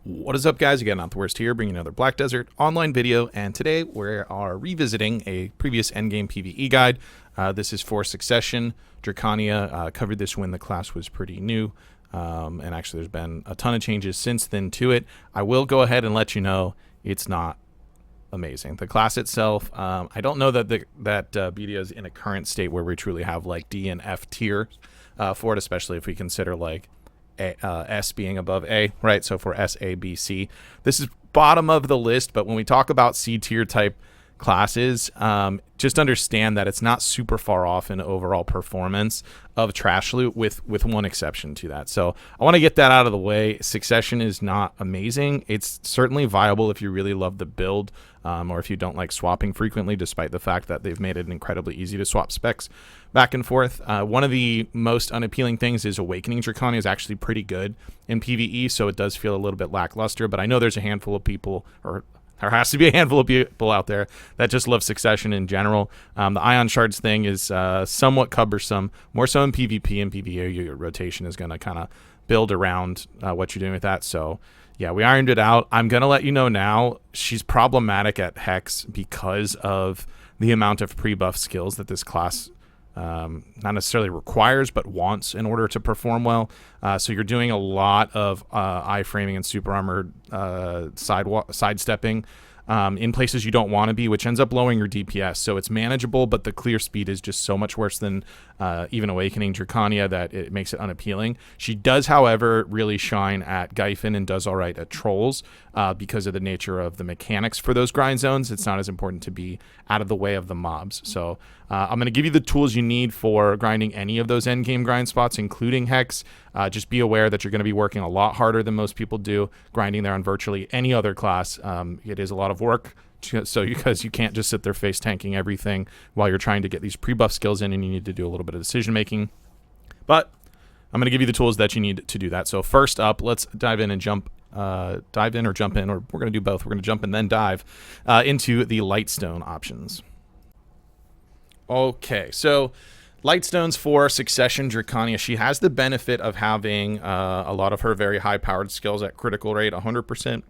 What is up, guys? Again, NotTheWorst here, bringing another Black Desert online video, and today we are revisiting a previous endgame PvE guide. This is for Succession. Drakania covered this when the class was pretty new, and actually there's been a ton of changes since then to it. I will go ahead and let you know it's not amazing. The class itself, I don't know that BDO is in a current state where we truly have like D and F tier for it, especially if we consider like S being above A, right? So for S, A, B, C, this is bottom of the list. But when we talk about C tier type classes, just understand that it's not super far off in overall performance of Trash Loot, with one exception to that. So I want to get that out of the way. Succession is not amazing. It's certainly viable if you really love the build, or if you don't like swapping frequently, despite the fact that they've made it incredibly easy to swap specs back and forth. One of the most unappealing things is Awakening Drakania is actually pretty good in PvE, so it does feel a little bit lackluster, but I know there's a handful of people, or there has to be a handful of people out there that just love Succession in general. The Ion Shards thing is somewhat cumbersome, more so in PvP and PvE. Your rotation is going to kind of build around what you're doing with that. So yeah, we ironed it out. I'm going to let you know now, she's problematic at Hex because of the amount of pre-buff skills that this class not necessarily requires, but wants in order to perform well. So you're doing a lot of iframing and super armored sidestepping in places you don't want to be, which ends up lowering your DPS. So it's manageable, but the clear speed is just so much worse than even Awakening Drakania that it makes it unappealing. She does, however, really shine at Gyfin and does all right at Trolls because of the nature of the mechanics for those grind zones. It's not as important to be out of the way of the mobs. So I'm going to give you the tools you need for grinding any of those endgame grind spots, including Hex. Just be aware that you're going to be working a lot harder than most people do grinding there on virtually any other class. It is a lot of work, so because you can't just sit there face tanking everything while you're trying to get these pre-buff skills in, and you need to do a little bit of decision making. But I'm going to give you the tools that you need to do that. So first up, let's dive in or jump in, or we're going to do both. We're going to jump and then dive into the Lightstone options. Okay, so Lightstones for Succession Drakania. She has the benefit of having a lot of her very high-powered skills at critical rate, 100%.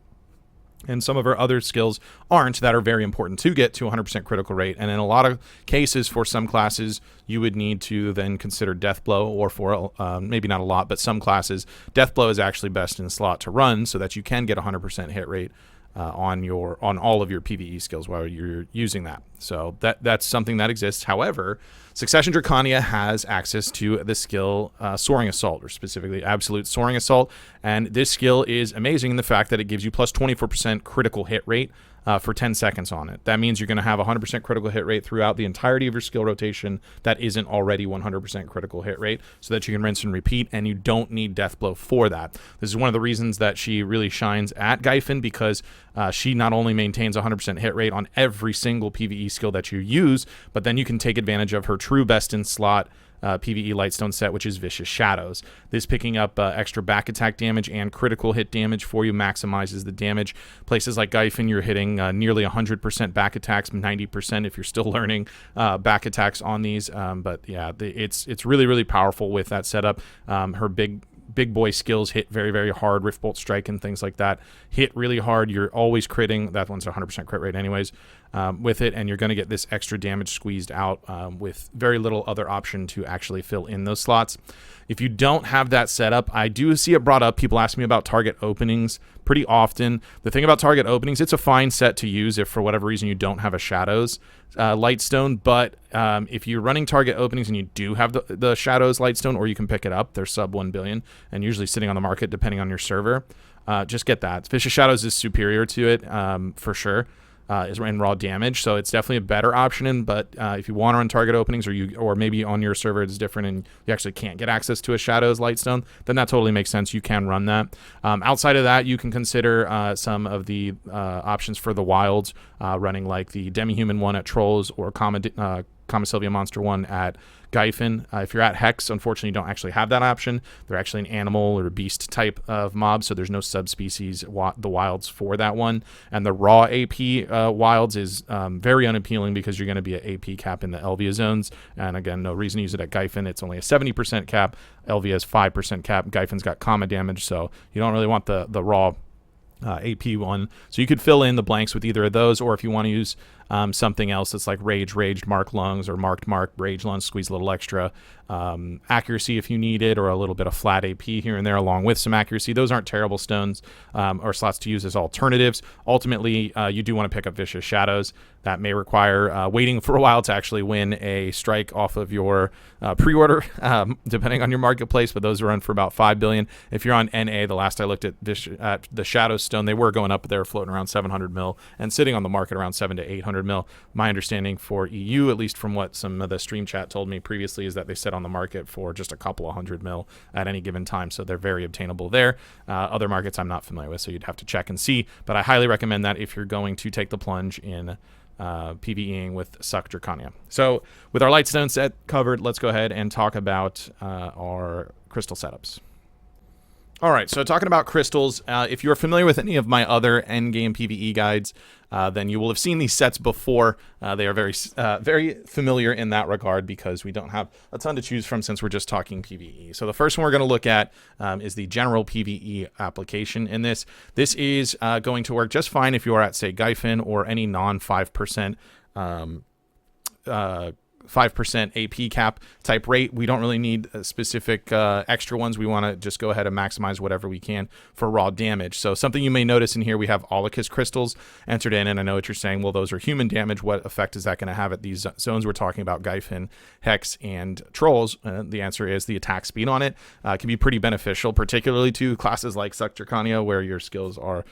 And some of her other skills aren't, that are very important to get to 100% critical rate. And in a lot of cases, for some classes, you would need to then consider Deathblow, or for maybe not a lot, but some classes, Deathblow is actually best in slot to run so that you can get 100% hit rate on all of your PvE skills while you're using that. So that's something that exists. However, Succession Drakania has access to the skill Soaring Assault, or specifically Absolute Soaring Assault, and this skill is amazing in the fact that it gives you plus 24% critical hit rate for 10 seconds on it. That means you're going to have 100% critical hit rate throughout the entirety of your skill rotation that isn't already 100% critical hit rate, so that you can rinse and repeat, and you don't need Deathblow for that. This is one of the reasons that she really shines at Gyfin, because she not only maintains 100% hit rate on every single PvE skill that you use, but then you can take advantage of her true best in slot PvE Lightstone set, which is Vicious Shadows. This picking up extra back attack damage and critical hit damage for you maximizes the damage. Places like Gyfin, you're hitting nearly 100% back attacks, 90% if you're still learning back attacks on these. But yeah, it's really, really powerful with that setup. Her big boy skills hit very, very hard. Rift Bolt Strike and things like that hit really hard. You're always critting. That one's 100% crit rate anyways with it, and you're going to get this extra damage squeezed out with very little other option to actually fill in those slots. If you don't have that set up, I do see it brought up. People ask me about target openings pretty often. The thing about target openings, it's a fine set to use if for whatever reason you don't have a Shadows Lightstone, but if you're running target openings and you do have the Shadows Lightstone, or you can pick it up, they're sub 1 billion and usually sitting on the market depending on your server. Just get that. Vicious Shadows is superior to it for sure. Is in raw damage, so it's definitely a better option. But if you want to run target openings, or maybe on your server it's different and you actually can't get access to a Shadows Lightstone, then that totally makes sense. You can run that. Outside of that, you can consider some of the options for the wilds, running like the Demi-Human one at Trolls, or Kama Sylvia Monster one at Gyfin. If you're at Hex, unfortunately, you don't actually have that option. They're actually an animal or a beast type of mob, so there's no subspecies, the wilds, for that one. And the raw AP wilds is very unappealing because you're going to be at AP cap in the Elvia zones. And again, no reason to use it at Gyfin. It's only a 70% cap. Elvia is 5% cap. Gyfin's got comma damage, so you don't really want the raw AP one. So you could fill in the blanks with either of those, or if you want to use something else that's like raged mark lungs, or marked rage lungs, squeeze a little extra accuracy if you need it, or a little bit of flat AP here and there along with some accuracy. Those aren't terrible stones or slots to use as alternatives. Ultimately, you do want to pick up Vicious Shadows. That may require waiting for a while to actually win a strike off of your pre-order, depending on your marketplace, but those run for about 5 billion. If you're on NA, the last I looked at the Shadow Stone, they were going up, but they were floating around 700 mil and sitting on the market around 700 to 800 mil. My understanding for EU, at least from what some of the stream chat told me previously, is that they sit on the market for just a couple of 100 mil at any given time, so they're very obtainable there. Other markets I'm not familiar with, so you'd have to check and see, but I highly recommend that if you're going to take the plunge in PvEing with Suck Drakania. So with our Lightstone set covered, let's go ahead and talk about our crystal setups. All right, so talking about crystals, if you're familiar with any of my other endgame PvE guides, then you will have seen these sets before. They are very familiar in that regard because we don't have a ton to choose from since we're just talking PvE. So the first one we're going to look at is the general PvE application in this. This is going to work just fine if you are at, say, Gyfin or any non-5% 5% AP cap type rate. We don't really need specific extra ones. We want to just go ahead and maximize whatever we can for raw damage. So something you may notice in here, we have Olicus crystals entered in, and I know what you're saying, well, those are human damage. What effect is that going to have at these zones we're talking about, Gyfin, Hex, and Trolls? The answer is the attack speed on it can be pretty beneficial, particularly to classes like Suck Drakania, where your skills are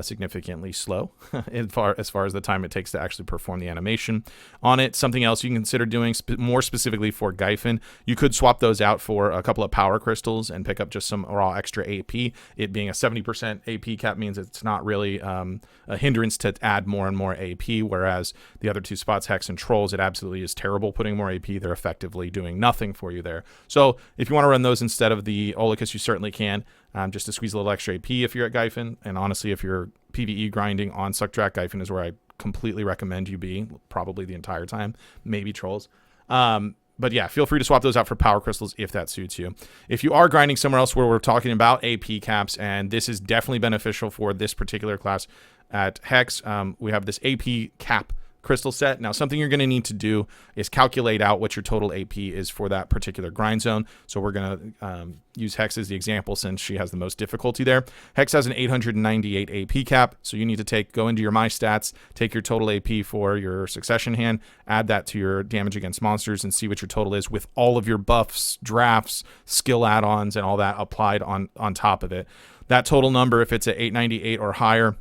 significantly slow as far as the time it takes to actually perform the animation on it. Something else you can consider doing more specifically for Gyfin, you could swap those out for a couple of power crystals and pick up just some raw extra AP. It being a 70% AP cap means it's not really a hindrance to add more and more AP, whereas the other two spots, Hex and Trolls, it absolutely is terrible putting more AP. They're effectively doing nothing for you there. So if you want to run those instead of the Olicus, you certainly can. Just to squeeze a little extra AP if you're at Gyfin. And honestly, if you're PvE grinding on Suck Drak, Gyfin is where I completely recommend you be, probably the entire time, maybe Trolls. But yeah, feel free to swap those out for power crystals if that suits you. If you are grinding somewhere else where we're talking about AP caps, and this is definitely beneficial for this particular class at Hex, we have this AP cap crystal set. Now, something you're going to need to do is calculate out what your total AP is for that particular grind zone. So we're going to use Hex as the example since she has the most difficulty there. Hex has an 898 AP cap, so you need to go into your My Stats, take your total AP for your succession hand, add that to your damage against monsters, and see what your total is with all of your buffs, drafts, skill add-ons, and all that applied on top of it. That total number, if it's at 898 or higher,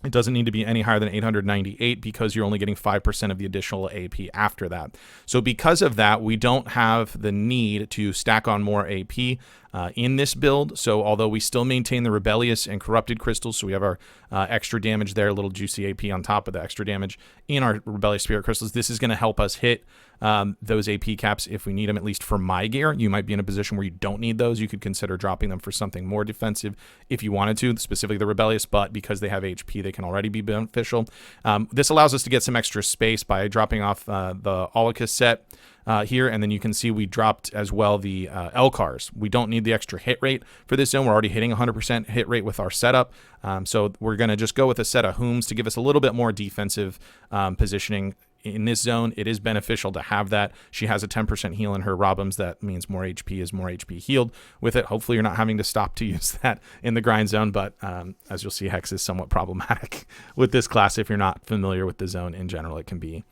it doesn't need to be any higher than 898 because you're only getting 5% of the additional AP after that. So because of that, we don't have the need to stack on more AP in this build. So although we still maintain the Rebellious and Corrupted crystals, so we have our extra damage there, a little juicy AP on top of the extra damage in our Rebellious Spirit crystals, this is going to help us hit those AP caps if we need them, at least for my gear. You might be in a position where you don't need those. You could consider dropping them for something more defensive if you wanted to, specifically the Rebellious, but because they have HP, they can already be beneficial. This allows us to get some extra space by dropping off the Olicus set here, and then you can see we dropped as well the Elcars. We don't need the extra hit rate for this zone. We're already hitting 100% hit rate with our setup, so we're going to just go with a set of Hooms to give us a little bit more defensive positioning in this zone. It is beneficial to have that. She has a 10% heal in her Robums. That means more HP is more HP healed with it. Hopefully you're not having to stop to use that in the grind zone, but as you'll see, Hex is somewhat problematic with this class. If you're not familiar with the zone in general, it can be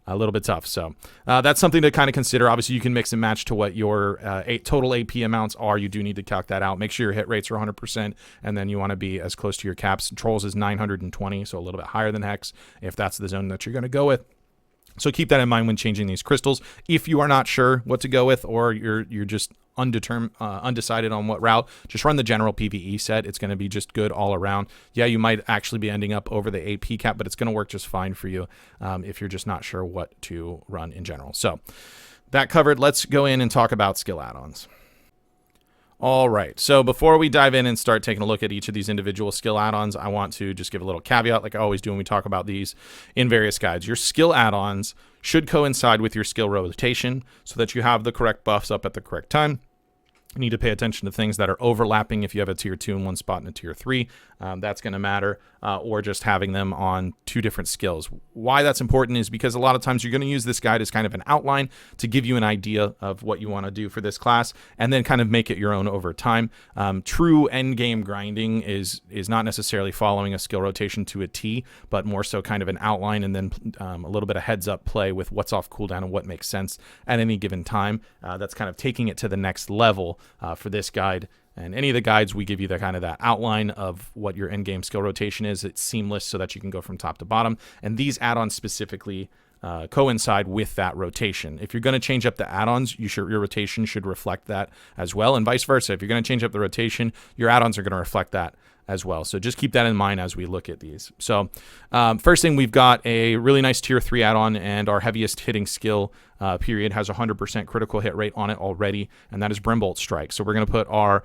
a little bit tough. So that's something to kind of consider. Obviously, you can mix and match to what your total AP amounts are. You do need to calc that out. Make sure your hit rates are 100%, and then you want to be as close to your caps. Trolls is 920, so a little bit higher than Hex, if that's the zone that you're going to go with. So keep that in mind when changing these crystals. If you are not sure what to go with, or you're just undecided on what route, just run the general PvE set. It's going to be just good all around. Yeah, you might actually be ending up over the AP cap, but it's going to work just fine for you if you're just not sure what to run in general. So that covered, let's go in and talk about skill add-ons. All right, so before we dive in and start taking a look at each of these individual skill add-ons, I want to just give a little caveat like I always do when we talk about these in various guides. Your skill add-ons should coincide with your skill rotation so that you have the correct buffs up at the correct time. You need to pay attention to things that are overlapping. If you have a tier 2 in one spot and a tier 3, that's going to matter, or just having them on 2 different skills. Why that's important is because a lot of times you're going to use this guide as kind of an outline to give you an idea of what you want to do for this class, and then kind of make it your own over time. True end game grinding is not necessarily following a skill rotation to a T, but more so kind of an outline, and then a little bit of heads up play with what's off cooldown and what makes sense at any given time. That's kind of taking it to the next level for this guide. And any of the guides, we give you the kind of that outline of what your end game skill rotation is. It's seamless so that you can go from top to bottom. And these add-ons specifically coincide with that rotation. If you're going to change up the add-ons, your rotation should reflect that as well, and vice versa. If you're going to change up the rotation, your add-ons are going to reflect that as well. So just keep that in mind as we look at these. So first thing, we've got a really nice tier 3 add-on, and our heaviest hitting skill period has 100% critical hit rate on it already, and that is Brimbolt Strike. So we're going to put our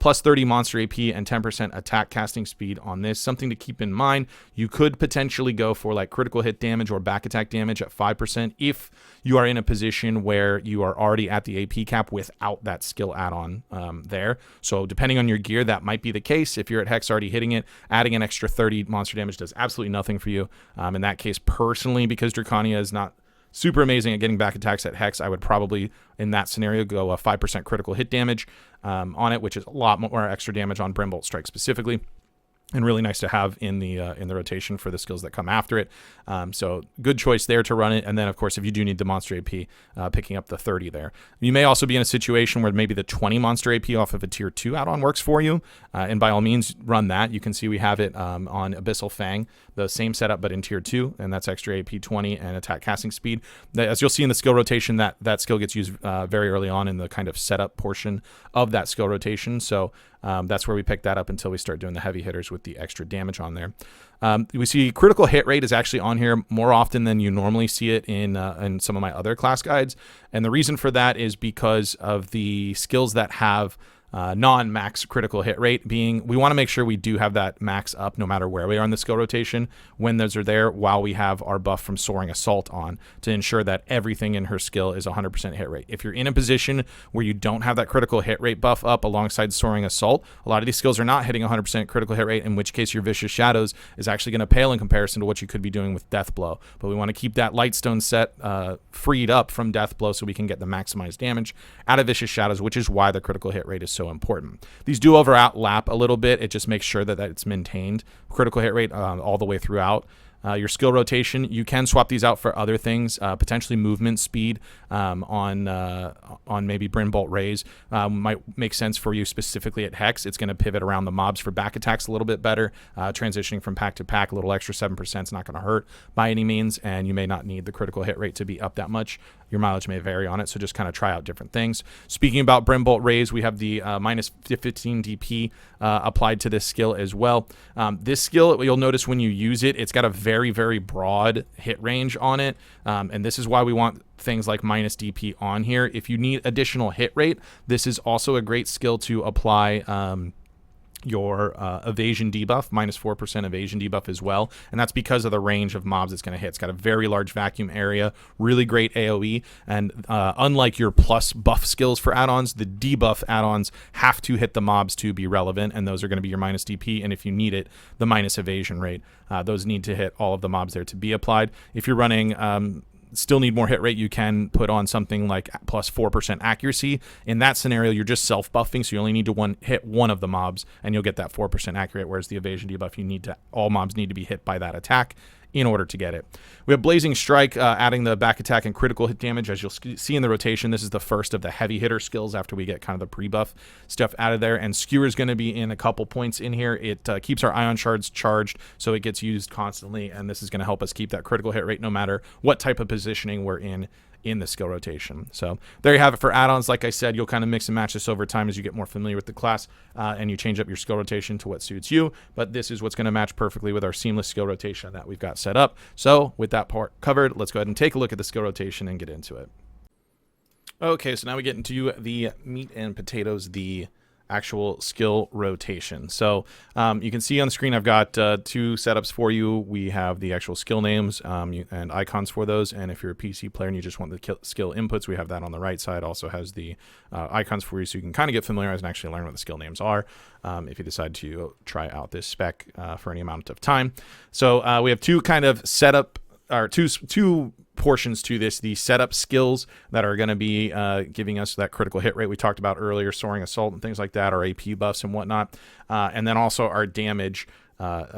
plus 30 monster AP and 10% attack casting speed on this. Something to keep in mind, you could potentially go for like critical hit damage or back attack damage at 5% if you are in a position where you are already at the AP cap without that skill add-on there. So depending on your gear, that might be the case. If you're at Hex already hitting it, adding an extra 30 monster damage does absolutely nothing for you. In that case, personally, because Drakania is not super amazing at getting back attacks at Hex, I would probably, in that scenario, go a 5% critical hit damage on it, which is a lot more extra damage on Brimbolt Strike specifically, and really nice to have in the rotation for the skills that come after it. So good choice there to run it. And then, of course, if you do need the monster AP, picking up the 30 there. You may also be in a situation where maybe the 20 monster AP off of a tier 2 add-on works for you, and by all means, run that. You can see we have it on Abyssal Fang, the same setup but in tier 2, and that's extra AP 20 and attack casting speed. As you'll see in the skill rotation, that skill gets used very early on in the kind of setup portion of that skill rotation. So that's where we pick that up until we start doing the heavy hitters with the extra damage on there. We see critical hit rate is actually on here more often than you normally see it in some of my other class guides. And the reason for that is because of the skills that have non-max critical hit rate being, we want to make sure we do have that max up no matter where we are in the skill rotation when those are there, while we have our buff from Soaring Assault on, to ensure that everything in her skill is 100% hit rate. If you're in a position where you don't have that critical hit rate buff up alongside Soaring Assault, a lot of these skills are not hitting 100% critical hit rate, in which case your Vicious Shadows is actually going to pale in comparison to what you could be doing with Death Blow. But we want to keep that Lightstone set freed up from Death Blow so we can get the maximized damage out of Vicious Shadows, which is why the critical hit rate is so important. These do overlap a little bit. It just makes sure that it's maintained critical hit rate all the way throughout. Your skill rotation, you can swap these out for other things, potentially movement speed on maybe Brimbolt Rays might make sense for you specifically at Hex. It's going to pivot around the mobs for back attacks a little bit better. Transitioning from pack to pack, a little extra 7% is not going to hurt by any means, and you may not need the critical hit rate to be up that much. Your mileage may vary on it, so just kind of try out different things. Speaking about Brimbolt Rays, we have the minus 15 DP applied to this skill as well. This skill, you'll notice when you use it, it's got a very, very broad hit range on it, and this is why we want things like minus DP on here. If you need additional hit rate, this is also a great skill to apply your evasion debuff, minus 4% evasion debuff as well, and that's because of the range of mobs it's going to hit. It's got a very large vacuum area, really great AoE, and unlike your plus buff skills for add-ons, the debuff add-ons have to hit the mobs to be relevant, and those are going to be your minus DP, and if you need it, the minus evasion rate. Those need to hit all of the mobs there to be applied. If you're running still need more hit rate, you can put on something like plus 4% accuracy. In that scenario, you're just self-buffing, so you only need to hit one of the mobs, and you'll get that 4% accurate, whereas the evasion debuff, all mobs need to be hit by that attack in order to get it. We have Blazing Strike, adding the back attack and critical hit damage. As you'll see in the rotation, this is the first of the heavy hitter skills after we get kind of the pre-buff stuff added there, and Skewer is going to be in a couple points in here. It keeps our Ion Shards charged, so it gets used constantly, and this is going to help us keep that critical hit rate no matter what type of positioning we're in the skill rotation. So there you have it for add-ons. Like I said, you'll kind of mix and match this over time as you get more familiar with the class, and you change up your skill rotation to what suits you, but this is what's going to match perfectly with our seamless skill rotation that we've got set up. So with that part covered, let's go ahead and take a look at the skill rotation and get into it. Okay, so now we get into the meat and potatoes, the actual skill rotation. So you can see on the screen I've got 2 setups for you. We have the actual skill names and icons for those, and if you're a PC player and you just want the skill inputs, we have that on the right side. Also has the icons for you, so you can kind of get familiarized and actually learn what the skill names are if you decide to try out this spec for any amount of time. So we have 2 kind of setup, or two portions to this: the setup skills that are going to be giving us that critical hit rate we talked about earlier, soaring assault and things like that, our AP buffs and whatnot, and then also our damage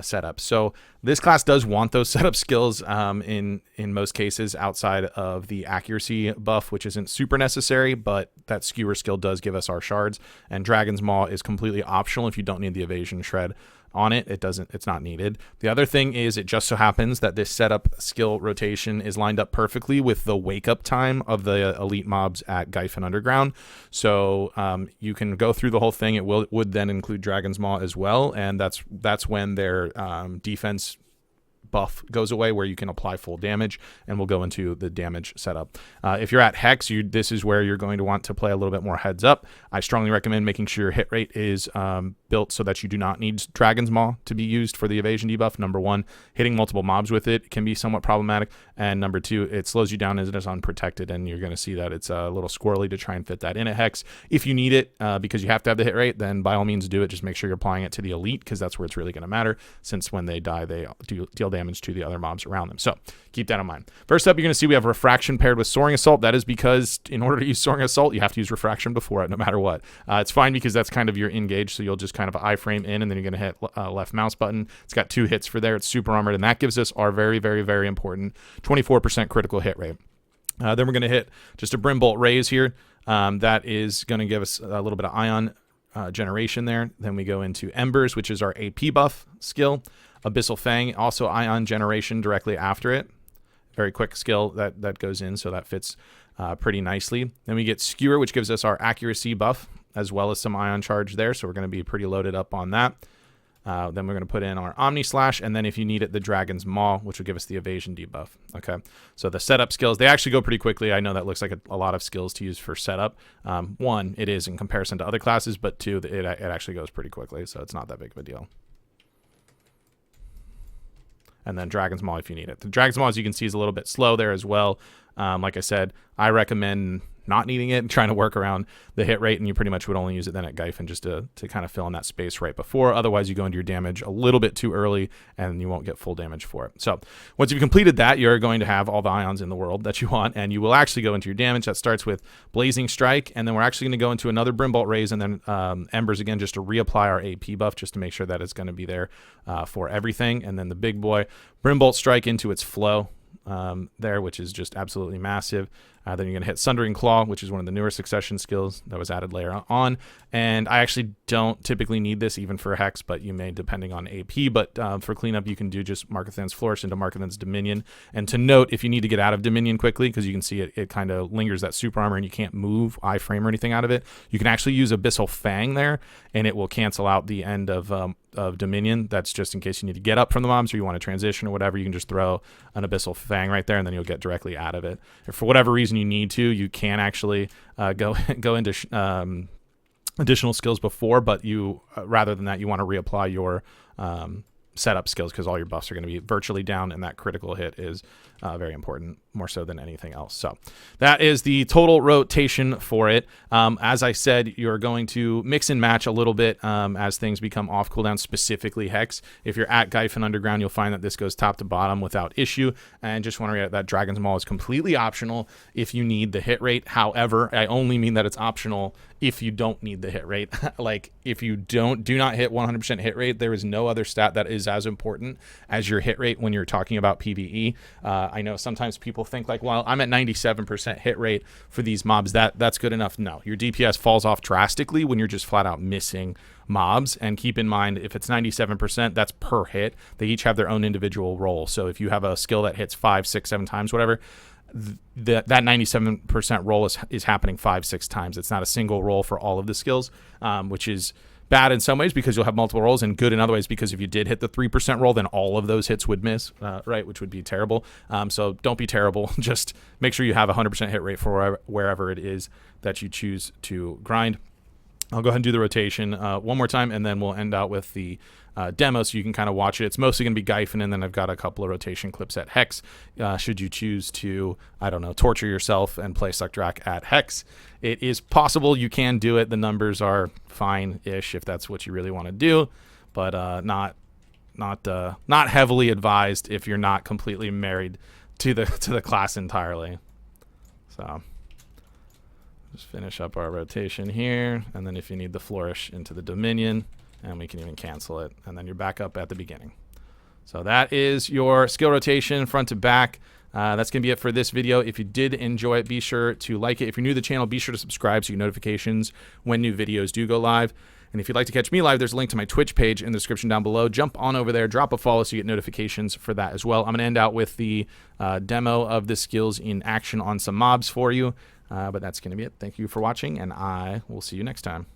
setup. So this class does want those setup skills in most cases, outside of the accuracy buff, which isn't super necessary, but that skewer skill does give us our shards, and Dragon's Maw is completely optional if you don't need the evasion shred on it. It's not needed. The other thing is, it just so happens that this setup skill rotation is lined up perfectly with the wake up time of the elite mobs at Gyfin Underground. So you can go through the whole thing. It would then include Dragon's Maw as well, and that's when their defense buff goes away, where you can apply full damage, and we'll go into the damage setup. If you're at Hex, this is where you're going to want to play a little bit more heads up. I strongly recommend making sure your hit rate is built so that you do not need Dragon's Maw to be used for the evasion debuff. Number 1, hitting multiple mobs with it can be somewhat problematic, and number 2, it slows you down as it is unprotected, and you're going to see that it's a little squirrely to try and fit that in at Hex. If you need it because you have to have the hit rate, then by all means do it. Just make sure you're applying it to the elite, because that's where it's really going to matter, since when they die, they deal damage to the other mobs around them. So keep that in mind. First up, you're going to see we have Refraction paired with Soaring Assault. That is because in order to use Soaring Assault, you have to use Refraction before it, no matter what. It's fine because that's kind of your engage, so you'll just kind of iframe in, and then you're going to hit left mouse button. It's got 2 hits for there. It's super armored, and that gives us our very, very, very important 24% critical hit rate. Then we're going to hit just a Brimbolt Raise here. That is going to give us a little bit of Ion generation there. Then we go into Embers, which is our AP buff skill. Abyssal Fang, also Ion generation directly after it. Very quick skill that goes in, so that fits pretty nicely. Then we get Skewer, which gives us our accuracy buff, as well as some Ion charge there, so we're going to be pretty loaded up on that. Then we're going to put in our Omni Slash, and then if you need it, the Dragon's Maw, which will give us the evasion debuff. Okay, so the setup skills, they actually go pretty quickly. I know that looks like a lot of skills to use for setup. 1, it is in comparison to other classes, but 2, it actually goes pretty quickly, so it's not that big of a deal. And then Dragon's Maw if you need it. The Dragon's Maw, as you can see, is a little bit slow there as well. Like I said, I recommend not needing it and trying to work around the hit rate, and you pretty much would only use it then at Gyfin just to kind of fill in that space right before. Otherwise, you go into your damage a little bit too early, and you won't get full damage for it. So once you've completed that, you're going to have all the Ions in the world that you want, and you will actually go into your damage. That starts with Blazing Strike, and then we're actually going to go into another Brimbolt Raise, and then Embers again, just to reapply our AP buff, just to make sure that it's going to be there for everything. And then the big boy, Brimbolt Strike into its flow there, which is just absolutely massive. Then you're going to hit Sundering Claw, which is one of the newer succession skills that was added later on. And I actually don't typically need this even for Hex, but you may depending on AP. But for cleanup, you can do just Markethan's Flourish into Markethan's Dominion. And to note, if you need to get out of Dominion quickly, because you can see it kind of lingers that super armor and you can't move iframe or anything out of it, you can actually use Abyssal Fang there, and it will cancel out the end of Dominion. That's just in case you need to get up from the mobs or you want to transition or whatever. You can just throw an Abyssal Fang right there, and then you'll get directly out of it. If for whatever reason you need to, you can actually go into additional skills before, but you rather than that, you want to reapply your setup skills, because all your buffs are going to be virtually down, and that critical hit is very important, more so than anything else. So that is the total rotation for it. As I said, you're going to mix and match a little bit as things become off cooldown, specifically Hex. If you're at Gyfin Underground, you'll find that this goes top to bottom without issue. And just want to reiterate that Dragon's Maw is completely optional if you need the hit rate. However, I only mean that it's optional if you don't need the hit rate. Like if you do not hit 100% hit rate, there is no other stat that is as important as your hit rate when you're talking about PvE. I know sometimes people think like, well, I'm at 97% hit rate for these mobs, that's good enough. No, your DPS falls off drastically when you're just flat out missing mobs. And keep in mind, if it's 97%, that's per hit. They each have their own individual roll. So if you have a skill that hits 5, 6, 7 times, whatever, that 97% roll is happening 5, 6 times. It's not a single roll for all of the skills, which is bad in some ways because you'll have multiple rolls, and good in other ways because if you did hit the 3% roll, then all of those hits would miss, right, which would be terrible. So don't be terrible. Just make sure you have 100% hit rate for wherever it is that you choose to grind. I'll go ahead and do the rotation one more time, and then we'll end out with the demo so you can kind of watch it. It's mostly going to be Gyphon, and then I've got a couple of rotation clips at Hex. Should you choose to, I don't know, torture yourself and play Suck Drak at Hex, it is possible. You can do it. The numbers are fine-ish if that's what you really want to do, but not heavily advised if you're not completely married to the class entirely. So just finish up our rotation here, and then if you need the flourish into the Dominion, and we can even cancel it, and then you're back up at the beginning. So that is your skill rotation front to back. That's going to be it for this video. If you did enjoy it, be sure to like it. If you're new to the channel, be sure to subscribe so you get notifications when new videos do go live. And if you'd like to catch me live, there's a link to my Twitch page in the description down below. Jump on over there, drop a follow so you get notifications for that as well. I'm going to end out with the demo of the skills in action on some mobs for you. But that's going to be it. Thank you for watching, and I will see you next time.